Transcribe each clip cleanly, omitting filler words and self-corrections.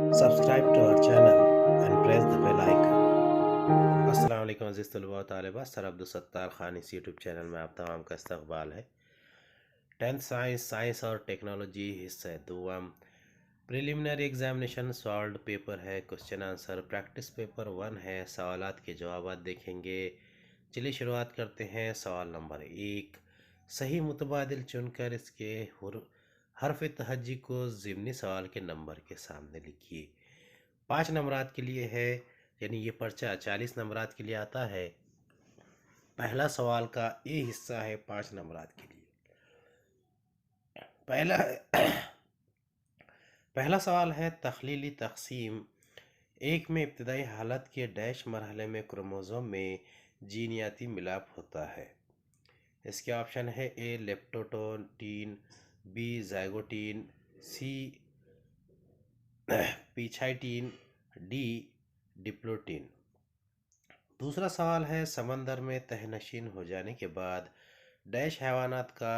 Subscribe to our channel and press the bell icon. السلام علیکم عزیز طلباء و طالبات، سر عبدالستار خان اس یوٹیوب چینل میں آپ تمام کا استقبال ہے۔ 10th سائنس اور ٹیکنالوجی حصہ دوم پریلیمنری ایگزامینیشن سالڈ پیپر ہے، کوسچن آنسر پریکٹس پیپر 1 ہے۔ سوالات کے جوابات دیکھیں گے۔ چلیے شروعات کرتے ہیں۔ سوال نمبر 1، صحیح متبادل چن کر اس کے حرف تہجی کو ضمنی سوال کے نمبر کے سامنے لکھیے۔ 5 نمبرات کے لیے ہے، یعنی یہ پرچہ 40 نمبرات کے لیے آتا ہے۔ پہلا سوال کا یہ حصہ ہے 5 نمبرات کے لیے۔ پہلا سوال ہے تخلیلی تقسیم 1 میں ابتدائی حالت کے ڈیش مرحلے میں کروموزوم میں جینیاتی ملاپ ہوتا ہے۔ اس کے آپشن ہے اے لیپٹوٹین، بی زائگوٹین، سی پیچھائٹین، ڈی ڈپلوٹین۔ دوسرا سوال ہے سمندر میں تہ نشین ہو جانے کے بعد ڈیش حیوانات کا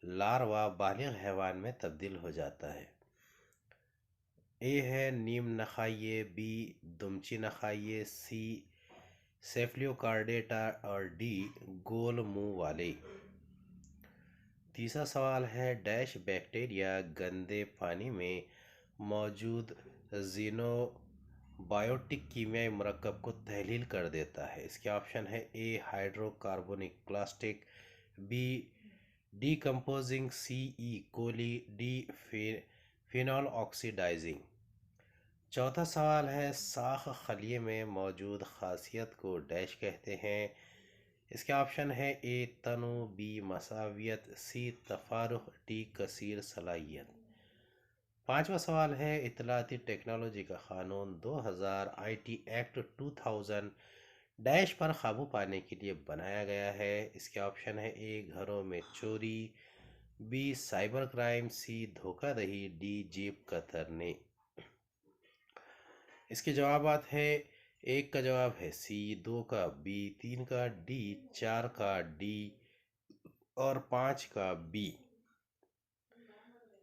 لاروا بالغ حیوان میں تبدیل ہو جاتا ہے۔ اے ہے نیم نخائیے، بی دمچی نخائیے، سی سیفلیوکارڈیٹا اور ڈی گول منہ والے۔ تیسرا سوال ہے ڈیش بیکٹیریا گندے پانی میں موجود زینو بائیوٹک کیمیائی مرکب کو تحلیل کر دیتا ہے۔ اس کے آپشن ہے A hydro carbonic plastic, B decomposing, C E coli, D phenol oxidising. چوتھا سوال ہے ساخ خلیے میں موجود خاصیت کو ڈیش کہتے ہیں۔ اس کے آپشن ہے اے تنوع، بی مساویت، سی تفارق، ڈی کثیر صلاحیت۔ پانچواں سوال ہے اطلاعاتی ٹیکنالوجی کا قانون 2000 آئی ٹی ایکٹ 2000 ڈیش پر قابو پانے کے لیے بنایا گیا ہے۔ اس کے آپشن ہے اے گھروں میں چوری، بی سائبر کرائم، سی دھوکہ دہی، ڈی جیب کترنے۔ اس کے جوابات ہے 1 کا جواب ہے سی، 2 کا بی، 3 کا ڈی، 4 کا ڈی اور 5 کا بی۔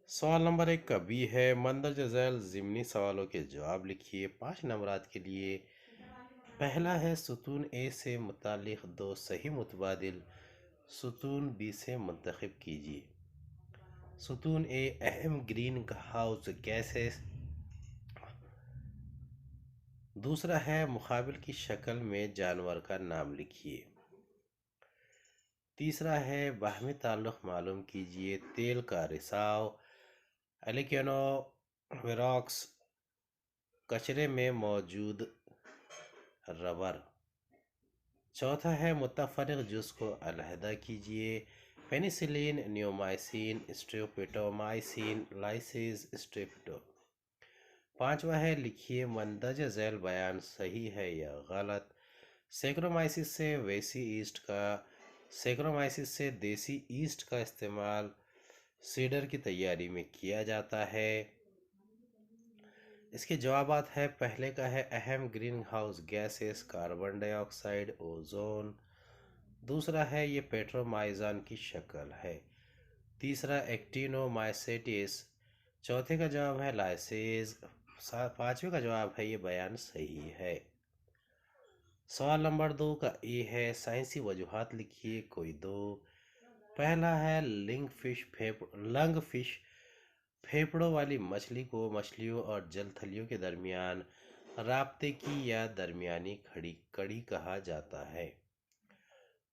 سوال نمبر 1 کا بی ہے، مندرجہ ذیل ضمنی سوالوں کے جواب لکھیے 5 نمبرات کے لیے۔ پہلا ہے ستون اے سے متعلق 2 صحیح متبادل ستون بی سے منتخب کیجیے۔ ستون اے اہم گرین ہاؤس گیسز۔ دوسرا ہے مقابل کی شکل میں جانور کا نام لکھیے۔ تیسرا ہے باہمی تعلق معلوم کیجیے، تیل کا رساؤ، الیکینو ویراکس، کچرے میں موجود ربر۔ چوتھا ہے متفرق جز کو علیحدہ کیجیے، پینیسلین، نیومائسین، اسٹریپٹومائسین، لائسیز اسٹریپٹو۔ پانچواں ہے لکھیے مندرجہ ذیل بیان صحیح ہے یا غلط۔ سیکرومائسس سے دیسی ایسٹ کا استعمال سیڈر کی تیاری میں کیا جاتا ہے۔ اس کے جوابات ہے پہلے کا ہے اہم گرین ہاؤس گیسز کاربن ڈائی آکسائڈ، اوزون۔ دوسرا ہے یہ پیٹرومائزان کی شکل ہے۔ تیسرا ایکٹینومائسیٹس۔ چوتھے کا جواب ہے لائسیز۔ پانچویں کا جواب ہے یہ بیان صحیح ہے۔ سوال نمبر 2 کا اے ہے سائنسی وجوہات لکھیے کوئی 2۔ پہلا ہے لنگ فش پھیپھڑوں والی مچھلی کو مچھلیوں اور جل تھلیوں کے درمیان رابطے کی یا درمیانی کڑی کہا جاتا ہے۔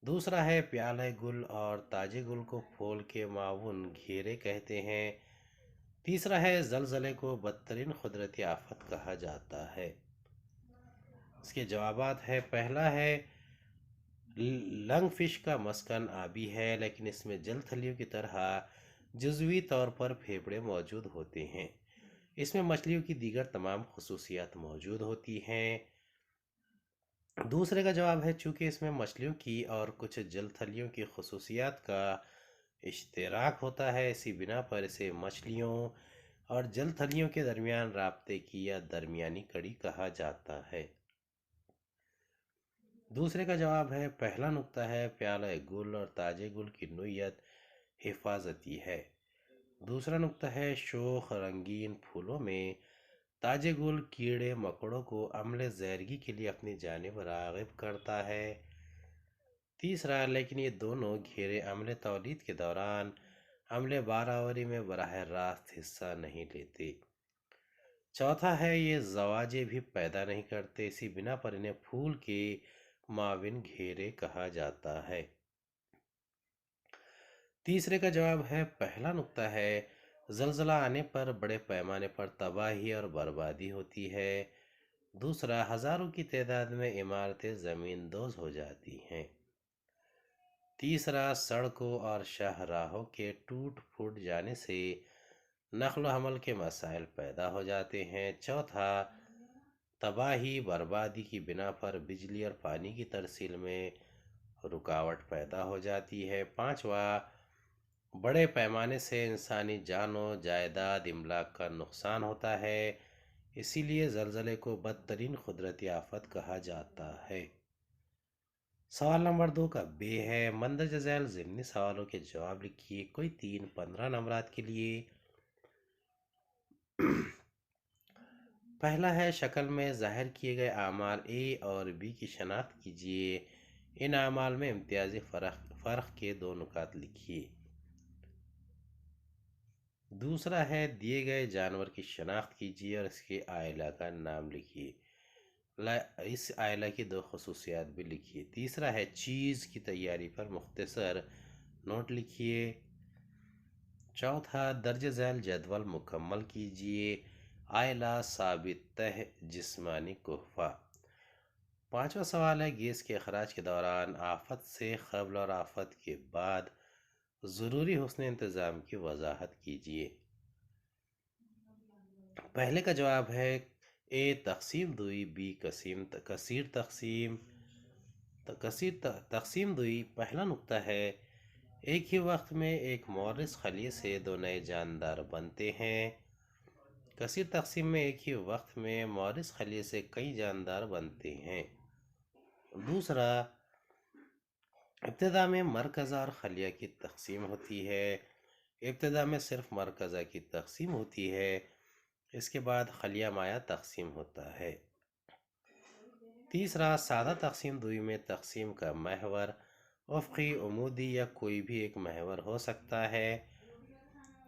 دوسرا ہے پیالہ گل اور تاج گل کو پھول کے معاون گھیرے کہتے ہیں۔ تیسرا ہے زلزلے کو بدترین قدرتی آفت کہا جاتا ہے۔ اس کے جوابات ہے پہلا ہے لنگ فش کا مسکن آبی ہے، لیکن اس میں جل تھلیوں کی طرح جزوی طور پر پھیپھڑے موجود ہوتے ہیں۔ اس میں مچھلیوں کی دیگر تمام خصوصیات موجود ہوتی ہیں۔ دوسرے کا جواب ہے چونکہ اس میں مچھلیوں کی اور کچھ جل تھلیوں کی خصوصیات کا اشتراک ہوتا ہے، اسی بنا پر اسے مچھلیوں اور جل تھلیوں کے درمیان رابطے کی یا درمیانی کڑی کہا جاتا ہے۔ دوسرے کا جواب ہے پہلا نقطہ ہے پیالہ گل اور تاج گل کی نوعیت حفاظتی ہے۔ دوسرا نقطہ ہے شوخ رنگین پھولوں میں تاج گل کیڑے مکوڑوں کو عمل زیرگی کے لیے اپنی جانب راغب کرتا ہے۔ تیسرا، لیکن یہ دونوں گھیرے عمل تولید کے دوران عمل باراوری میں براہ راست حصہ نہیں لیتے۔ چوتھا ہے، یہ زواجے بھی پیدا نہیں کرتے، اسی بنا پر انہیں پھول کے معاون گھیرے کہا جاتا ہے۔ تیسرے کا جواب ہے پہلا نقطہ ہے، زلزلہ آنے پر بڑے پیمانے پر تباہی اور بربادی ہوتی ہے۔ دوسرا، ہزاروں کی تعداد میں عمارتیں زمین دوز ہو جاتی ہیں۔ تیسرا، سڑکوں اور شاہراہوں کے ٹوٹ پھوٹ جانے سے نقل و حمل کے مسائل پیدا ہو جاتے ہیں۔ چوتھا، تباہی بربادی کی بنا پر بجلی اور پانی کی ترسیل میں رکاوٹ پیدا ہو جاتی ہے۔ پانچواں، بڑے پیمانے سے انسانی جان و جائیداد املاک کا نقصان ہوتا ہے، اسی لیے زلزلے کو بدترین قدرتی آفت کہا جاتا ہے۔ سوال نمبر 2 کا بے ہے، مندرجہ ذیل ضمنی سوالوں کے جواب لکھیے، کوئی 15 نمبرات کے لیے۔ پہلا ہے، شکل میں ظاہر کیے گئے اعمال اے اور بی کی شناخت کیجیے، ان اعمال میں امتیازی فرق کے 2 نکات لکھیے۔ دوسرا ہے، دیے گئے جانور کی شناخت کیجیے اور اس کے آئلہ کا نام لکھیے، اس آئلہ کی 2 خصوصیات بھی لکھیے۔ تیسرا ہے، چیز کی تیاری پر مختصر نوٹ لکھیے۔ چوتھا، درج ذیل جدول مکمل کیجیے، آئلہ ثابت تہ جسمانی کحفہ۔ پانچواں سوال ہے، گیس کے اخراج کے دوران آفت سے قبل اور آفت کے بعد ضروری حسن انتظام کی وضاحت کیجیے۔ پہلے کا جواب ہے اے تقسیم دوئی، بی کثیر تقسیم دوئی۔ پہلا نقطہ ہے، ایک ہی وقت میں ایک مورث خلیے سے 2 نئے جاندار بنتے ہیں۔ کثیر تقسیم میں ایک ہی وقت میں مورث خلیے سے کئی جاندار بنتے ہیں۔ دوسرا، ابتدا میں مرکزہ اور خلیہ کی تقسیم ہوتی ہے، ابتدا میں صرف مرکزہ کی تقسیم ہوتی ہے، اس کے بعد خلیہ مایہ تقسیم ہوتا ہے۔ تیسرا، سادہ تقسیم دوئی میں تقسیم کا محور افقی، عمودی یا کوئی بھی ایک محور ہو سکتا ہے۔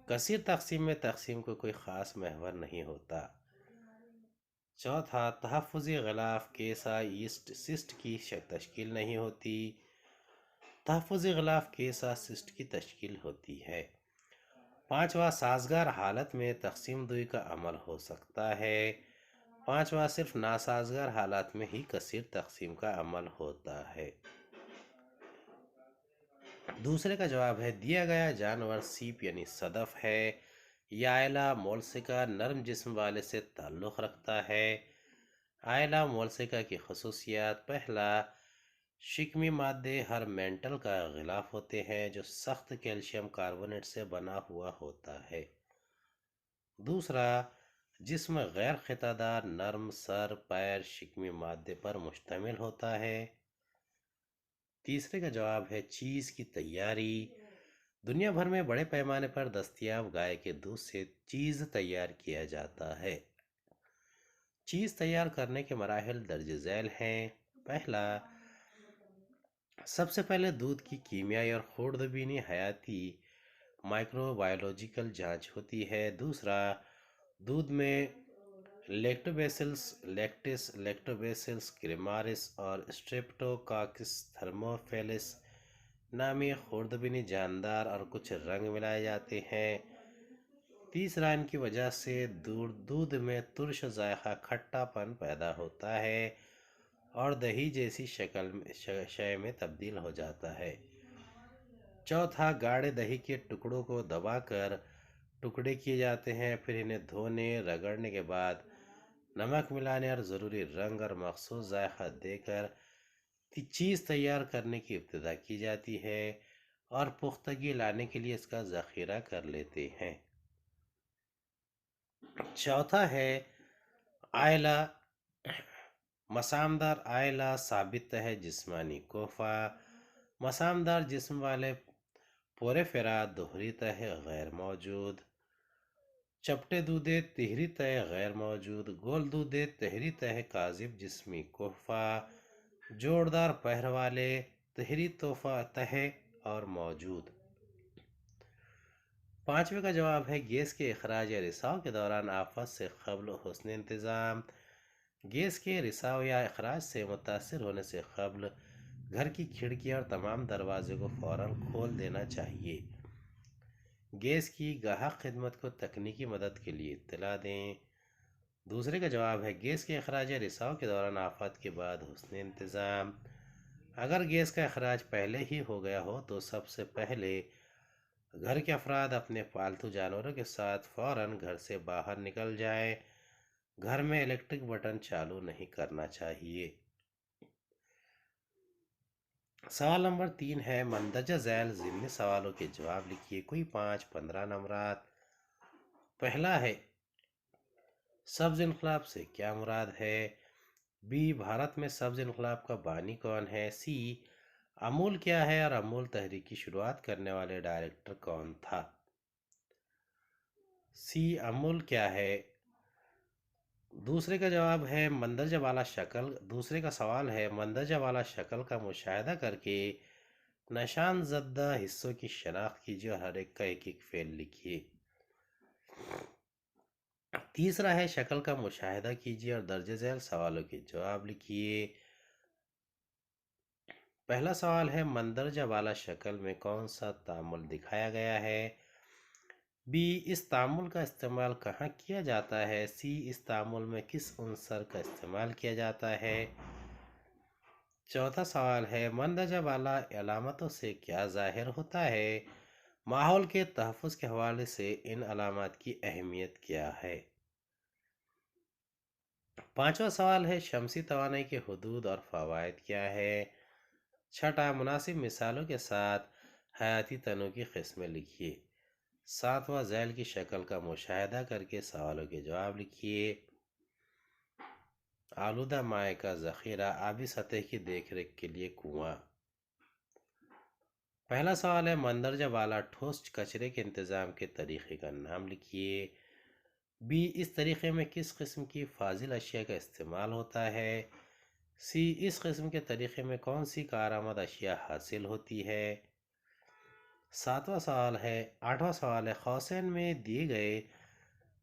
کثیر تقسیم میں تقسیم کو کوئی خاص محور نہیں ہوتا۔ چوتھا، تحفظی غلاف کیسا سسٹ کی تشکیل نہیں ہوتی، تحفظی غلاف کیسا سسٹ کی تشکیل ہوتی ہے۔ پانچواں، سازگار حالت میں تقسیم دوئی کا عمل ہو سکتا ہے۔ پانچواں، صرف ناسازگار حالات میں ہی کثیر تقسیم کا عمل ہوتا ہے۔ دوسرے کا جواب ہے، دیا گیا جانور سیپ یعنی صدف ہے، یہ آئلہ مولسکا نرم جسم والے سے تعلق رکھتا ہے۔ آئلہ مولسکا کی خصوصیات: پہلا، شکمی مادے ہر مینٹل کا غلاف ہوتے ہیں جو سخت کیلشیم کاربونیٹ سے بنا ہوا ہوتا ہے۔ دوسرا، جسم غیر خطہ دار نرم سر پیر شکمی مادے پر مشتمل ہوتا ہے۔ تیسرے کا جواب ہے، چیز کی تیاری۔ دنیا بھر میں بڑے پیمانے پر دستیاب گائے کے دودھ سے چیز تیار کیا جاتا ہے۔ چیز تیار کرنے کے مراحل درج ذیل ہیں۔ پہلا، سب سے پہلے دودھ کی کیمیائی اور خوردبینی حیاتی مائکرو بایولوجیکل جانچ ہوتی ہے۔ دوسرا، دودھ میں لیکٹوبیسلس کریمارس اور اسٹریپٹوکاکس تھرموفیلس نامی خوردبینی جاندار اور کچھ رنگ ملائے جاتے ہیں۔ تیسرا، ان کی وجہ سے دودھ میں ترش ذائقہ کھٹا پن پیدا ہوتا ہے اور دہی جیسی شے میں تبدیل ہو جاتا ہے۔ چوتھا، گاڑھے دہی کے ٹکڑوں کو دبا کر ٹکڑے کیے جاتے ہیں، پھر انہیں دھونے رگڑنے کے بعد نمک ملانے اور ضروری رنگ اور مخصوص ذائقہ دے کر چیز تیار کرنے کی ابتدا کی جاتی ہے اور پختگی لانے کے لیے اس کا ذخیرہ کر لیتے ہیں۔ چوتھا ہے، آئلہ مسامدار آئلہ ثابت تہ جسمانی کحفہ۔ مسامدار جسم والے پورے فرا دوہری تہ غیر موجود۔ چپٹے دودے تہری تہ غیر موجود، گول دودے تہری تہ کاذب جسمی کوفہ، جوڑدار پہر والے تہری تحفہ تہ اور موجود۔ پانچویں کا جواب ہے گیس کے اخراج یا رساؤ کے دوران آفت سے قبل حسن انتظام۔ گیس کے رساؤ یا اخراج سے متاثر ہونے سے قبل گھر کی کھڑکی اور تمام دروازے کو فوراً کھول دینا چاہیے۔ گیس کی گاہک خدمت کو تکنیکی مدد کے لیے اطلاع دیں۔ دوسرے کا جواب ہے گیس کے اخراج یا رساؤ کے دوران آفات کے بعد حسن انتظام۔ اگر گیس کا اخراج پہلے ہی ہو گیا ہو تو سب سے پہلے گھر کے افراد اپنے پالتو جانوروں کے ساتھ فوراً گھر سے باہر نکل جائیں۔ گھر میں الیکٹرک بٹن چالو نہیں کرنا چاہیے۔ سوال نمبر 3 ہے مندرجہ ذیل ضمنی سوالوں کے جواب لکھیے، کوئی 5-15 نمبرات۔ پہلا ہے سبز انقلاب سے کیا مراد ہے؟ بی بھارت میں سبز انقلاب کا بانی کون ہے؟ سی امول کیا ہے اور امول تحریک کی شروعات کرنے والے ڈائریکٹر کون تھا؟ سی امول کیا ہے؟ دوسرے کا جواب ہے مندرجہ بالا شکل۔ دوسرے کا سوال ہے مندرجہ بالا شکل کا مشاہدہ کر کے نشان زدہ حصوں کی شناخت کیجیے اور ہر ایک کا ایک ایک فعل لکھیے۔ تیسرا ہے شکل کا مشاہدہ کیجیے اور درج ذیل سوالوں کے جواب لکھیے۔ پہلا سوال ہے مندرجہ بالا شکل میں کون سا تعامل دکھایا گیا ہے؟ بی اس تعامل کا استعمال کہاں کیا جاتا ہے؟ سی اس تعامل میں کس عنصر کا استعمال کیا جاتا ہے؟ چوتھا سوال ہے مندرجہ بالا علامتوں سے کیا ظاہر ہوتا ہے؟ ماحول کے تحفظ کے حوالے سے ان علامات کی اہمیت کیا ہے؟ پانچواں سوال ہے شمسی توانائی کے حدود اور فوائد کیا ہے؟ چھٹا مناسب مثالوں کے ساتھ حیاتی تنوع کی قسمیں لکھیے۔ ساتواں ذیل کی شکل کا مشاہدہ کر کے سوالوں کے جواب لکھیے۔ آلودہ مائع کا ذخیرہ، آبی سطح کی دیکھ ریکھ کے لیے کنواں۔ پہلا سوال ہے مندرجہ بالا ٹھوس کچرے کے انتظام کے طریقے کا نام لکھیے۔ بی اس طریقے میں کس قسم کی فاضل اشیاء کا استعمال ہوتا ہے؟ سی اس قسم کے طریقے میں کون سی کارآمد اشیاء حاصل ہوتی ہے؟ آٹھواں سوال ہے قوسین میں دیے گئے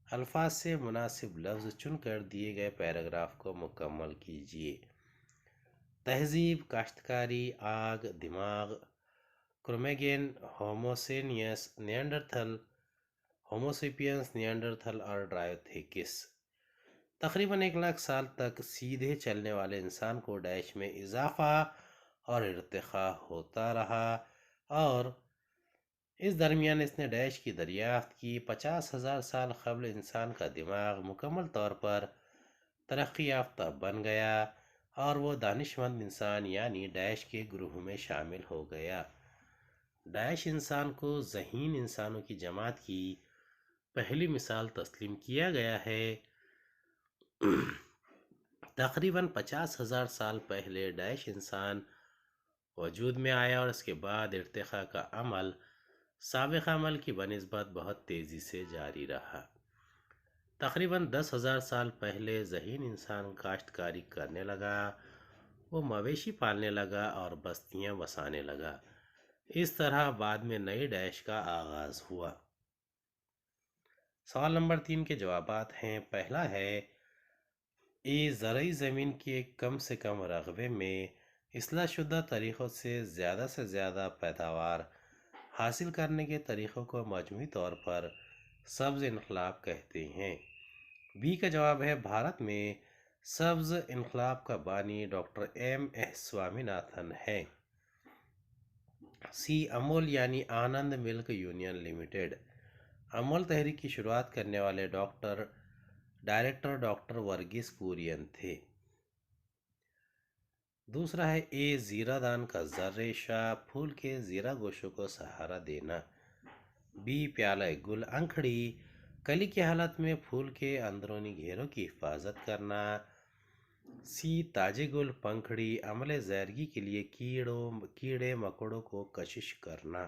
الفاظ سے مناسب لفظ چن کر دیے گئے پیراگراف کو مکمل کیجیے۔ تہذیب، کاشتکاری، آگ، دماغ، کرومیگین، ہوموسینیس، نیانڈرتھل، ہوموسیپینس، نیانڈرتھل اور ڈرائیوتھیکس۔ تقریباً 1,00,000 سال تک سیدھے چلنے والے انسان کو ڈیش میں اضافہ اور ارتقاء ہوتا رہا اور اس درمیان اس نے ڈیش کی دریافت کی۔ 50,000 سال قبل انسان کا دماغ مکمل طور پر ترقی یافتہ بن گیا اور وہ دانشمند انسان یعنی ڈیش کے گروہ میں شامل ہو گیا۔ ڈیش انسان کو ذہین انسانوں کی جماعت کی پہلی مثال تسلیم کیا گیا ہے۔ تقریباً 50,000 سال پہلے ڈیش انسان وجود میں آیا اور اس کے بعد ارتقاء کا عمل سابق عمل کی بنسبت بہت تیزی سے جاری رہا۔ تقریباً 10,000 سال پہلے ذہین انسان کاشتکاری کرنے لگا، وہ مویشی پالنے لگا اور بستیاں بسانے لگا۔ اس طرح بعد میں نئی ڈیش کا آغاز ہوا۔ سوال نمبر 3 کے جوابات ہیں۔ پہلا ہے زرعی زمین کے کم سے کم رقبے میں اصلاح شدہ طریقوں سے زیادہ پیداوار حاصل کرنے کے طریقوں کو مجموعی طور پر سبز انقلاب کہتے ہیں۔ بی کا جواب ہے بھارت میں سبز انقلاب کا بانی doctor M S Swaminathan ہے۔ سی امول یعنی Anand milk union limited. Amul تحریک کی شروعات کرنے والے ڈائریکٹر ڈاکٹر ورگیس کورین تھے۔ دوسرا ہے زیرہ دان کا زر ریشہ، پھول کے زیرہ گوشوں کو سہارا دینا۔ بی پیالہ گل انکھڑی، کلی کی حالت میں پھول کے اندرونی گھیروں کی حفاظت کرنا۔ سی تاج گل پنکھڑی، عمل زیرگی کے لیے کیڑے مکوڑوں کو کشش کرنا۔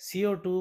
CO2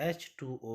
H2O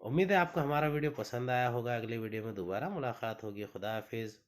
امید ہے آپ کو ہمارا ویڈیو پسند آیا ہوگا، اگلی ویڈیو میں دوبارہ ملاقات ہوگی، خدا حافظ۔